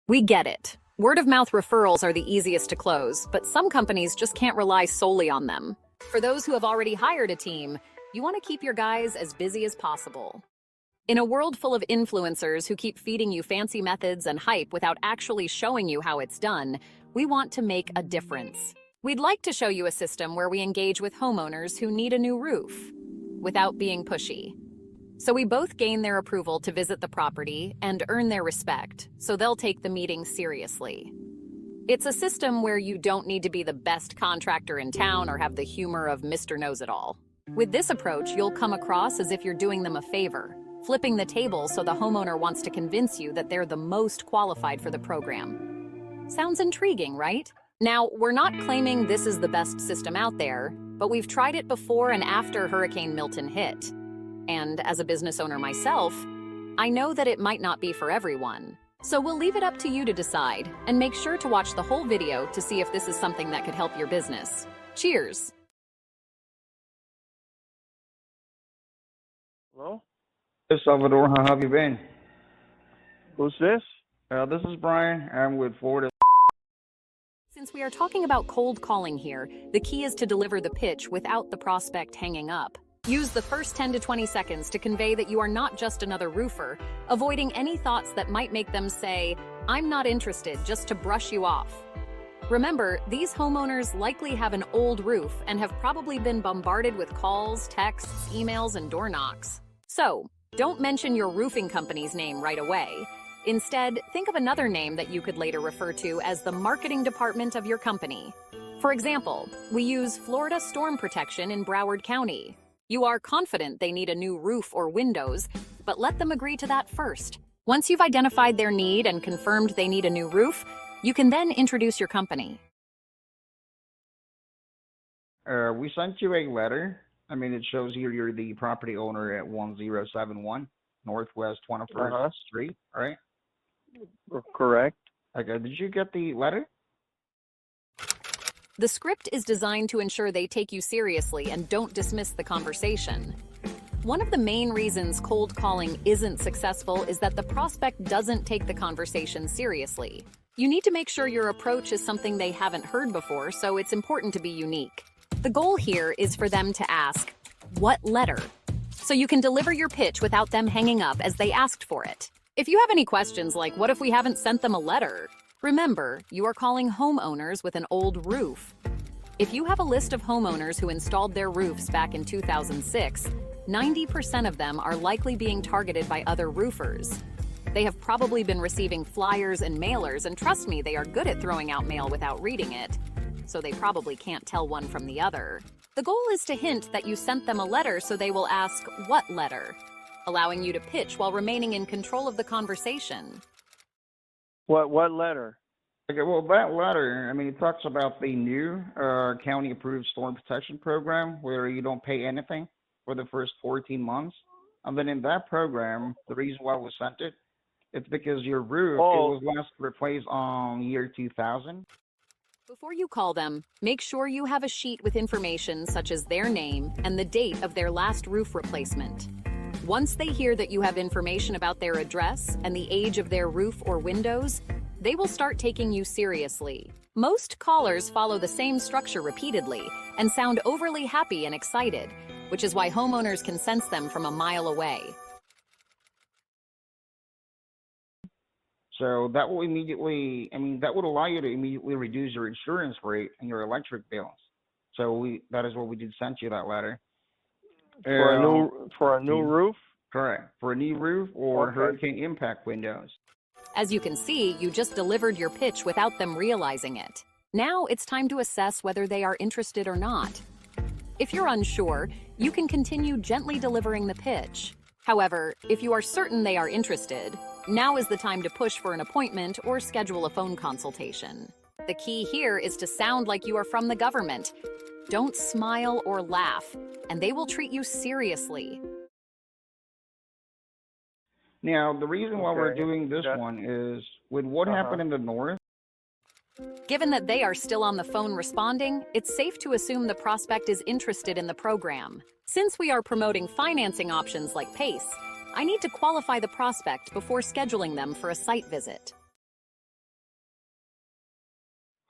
We get it. Word-of-mouth referrals are the easiest to close, but some companies just can't rely solely on them. For those who have already hired a team, you want to keep your guys as busy as possible. In a world full of influencers who keep feeding you fancy methods and hype without actually showing you how it's done, we want to make a difference. We'd like to show you a system where we engage with homeowners who need a new roof, without being pushy. So we both gain their approval to visit the property and earn their respect, so they'll take the meeting seriously. It's a system where you don't need to be the best contractor in town or have the humor of Mr. Knows-It-All. With this approach, you'll come across as if you're doing them a favor, flipping the table so the homeowner wants to convince you that they're the most qualified for the program. Sounds intriguing, right? Now, we're not claiming this is the best system out there, but we've tried it before and after Hurricane Milton hit. And as a business owner myself, I know that it might not be for everyone. So we'll leave it up to you to decide, and make sure to watch the whole video to see if this is something that could help your business. Cheers! Hello? Hey, Salvador, how have you been? Who's this? This is Brian. I'm with Florida. Since we are talking about cold calling here, the key is to deliver the pitch without the prospect hanging up. Use the first 10 to 20 seconds to convey that you are not just another roofer, avoiding any thoughts that might make them say, "I'm not interested," just to brush you off. Remember, these homeowners likely have an old roof and have probably been bombarded with calls, texts, emails, and door knocks. So, don't mention your roofing company's name right away. Instead, think of another name that you could later refer to as the marketing department of your company. For example, we use Florida Storm Protection in Broward County. You are confident they need a new roof or windows, but let them agree to that first. Once you've identified their need and confirmed they need a new roof, you can then introduce your company. We sent you a letter. It shows here you're the property owner at 1071 Northwest 21st Street, right? Correct. Okay, did you get the letter? The script is designed to ensure they take you seriously and don't dismiss the conversation. One of the main reasons cold calling isn't successful is that the prospect doesn't take the conversation seriously. You need to make sure your approach is something they haven't heard before, so it's important to be unique. The goal here is for them to ask, "What letter?" So you can deliver your pitch without them hanging up as they asked for it. If you have any questions like, "What if we haven't sent them a letter?" Remember, you are calling homeowners with an old roof. If you have a list of homeowners who installed their roofs back in 2006, 90% of them are likely being targeted by other roofers. They have probably been receiving flyers and mailers, and trust me, they are good at throwing out mail without reading it, so they probably can't tell one from the other. The goal is to hint that you sent them a letter, so they will ask, "What letter?" allowing you to pitch while remaining in control of the conversation. What letter? Okay, well, that letter, it talks about the new county-approved storm protection program where you don't pay anything for the first 14 months. And then in that program, the reason why we sent it, it's because your roof, it was last replaced on year 2000. Before you call them, make sure you have a sheet with information such as their name and the date of their last roof replacement. Once they hear that you have information about their address and the age of their roof or windows, they will start taking you seriously. Most callers follow the same structure repeatedly and sound overly happy and excited, which is why homeowners can sense them from a mile away. So that will immediately, that would allow you to immediately reduce your insurance rate and your electric bills. So that is what we did send you that letter. For a new roof? Correct. For a new roof or hurricane impact windows. As you can see, you just delivered your pitch without them realizing it. Now it's time to assess whether they are interested or not. If you're unsure, you can continue gently delivering the pitch. However, if you are certain they are interested, now is the time to push for an appointment or schedule a phone consultation. The key here is to sound like you are from the government. Don't smile or laugh, and they will treat you seriously. Now, the reason why we're doing this one is with what happened in the north. Given that they are still on the phone responding, it's safe to assume the prospect is interested in the program. Since we are promoting financing options like PACE, I need to qualify the prospect before scheduling them for a site visit.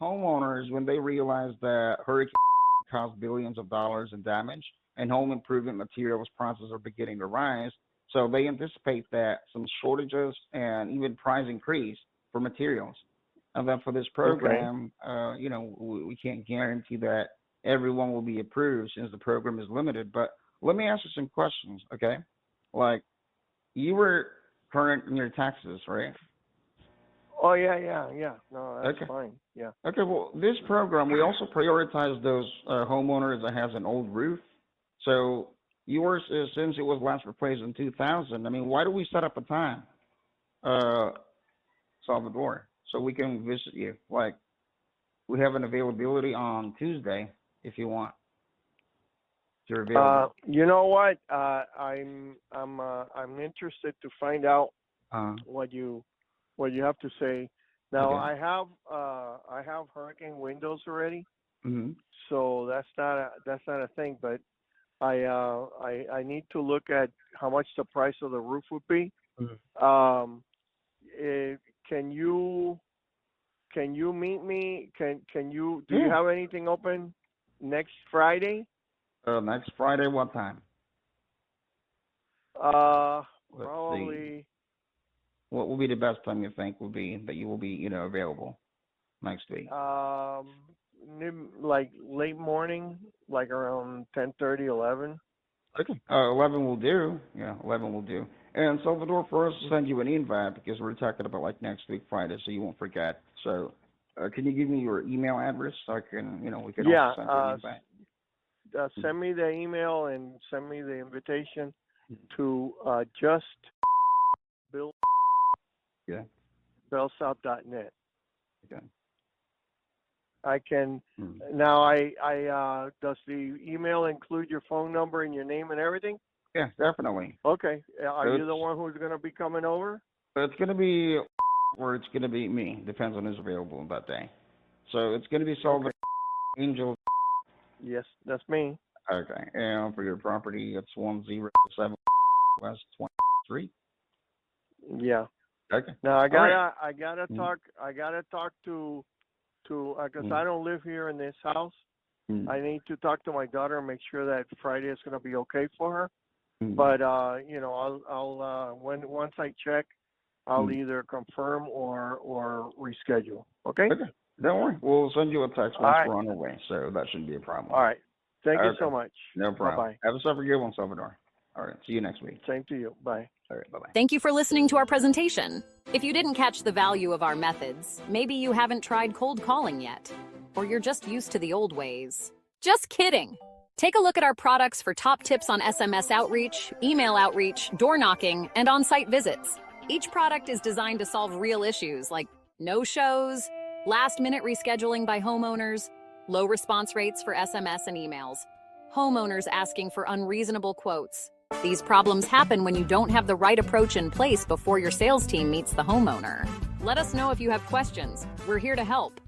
homeowners, when they realize that hurricane caused billions of dollars in damage and home improvement materials prices are beginning to rise, so they anticipate that some shortages and even price increase for materials. And then for this program, we can't guarantee that everyone will be approved since the program is limited. But let me ask you some questions, okay? Like, you were current in your taxes, right? Oh, yeah. No, that's Okay. fine. Yeah. Okay, well, this program, we also prioritize those homeowners that has an old roof. So yours, since it was last replaced in 2000, I mean, why do we set up a time, Salvador, so we can visit you? Like, we have an availability on Tuesday if you want. If you're available. You know what? I'm interested to find out what you have to say. Now, Okay. I have hurricane windows already, Mm-hmm. so that's not a thing. But I need to look at how much the price of the roof would be. Um, can you meet me? Can you do you Yeah. have anything open next Friday? Next Friday, what time? Let's Let's see. probably What will be the best time you think will be that you will be, available next week? like late morning, like around 10:30, 11. Okay. 11 will do. Yeah, 11 will do. And Salvador, for us to send you an invite because we're talking about like next week Friday, so you won't forget. So, can you give me your email address so I can, we can Yeah. also send you an invite? Send me the email and send me the invitation to just bill Yeah. bellsouth.net. Okay. I can Hmm. now. I does the email include your phone number and your name and everything? Yeah, definitely. Okay. Are you the It's one who's going to be coming over? it's gonna be, or it's gonna be me. Depends on who's available that day. So it's gonna be Salvador Angel. Yes, that's me. Okay. And for your property, it's 107 West 23. Yeah. Okay. Now All right. I gotta Mm, talk to because mm, I don't live here in this house. mm, I need to talk to my daughter and make sure that Friday is gonna be okay for her. mm, But I'll once I check, I'll mm. either confirm or reschedule. Okay. Okay. Don't worry. We'll send you a text All once right. we're on our way, so that shouldn't be a problem. All right. Thank you so Okay. much. No Bye problem. bye. Have a super good one, Salvador. All right. See you next week. Same to you. Bye. All right. Bye-bye. Thank you for listening to our presentation. If you didn't catch the value of our methods, maybe you haven't tried cold calling yet, or you're just used to the old ways. Just kidding. Take a look at our products for top tips on SMS outreach, email outreach, door knocking, and on-site visits. Each product is designed to solve real issues like no-shows, last-minute rescheduling by homeowners, low response rates for SMS and emails, homeowners asking for unreasonable quotes. These problems happen when you don't have the right approach in place before your sales team meets the homeowner. Let us know if you have questions. We're here to help.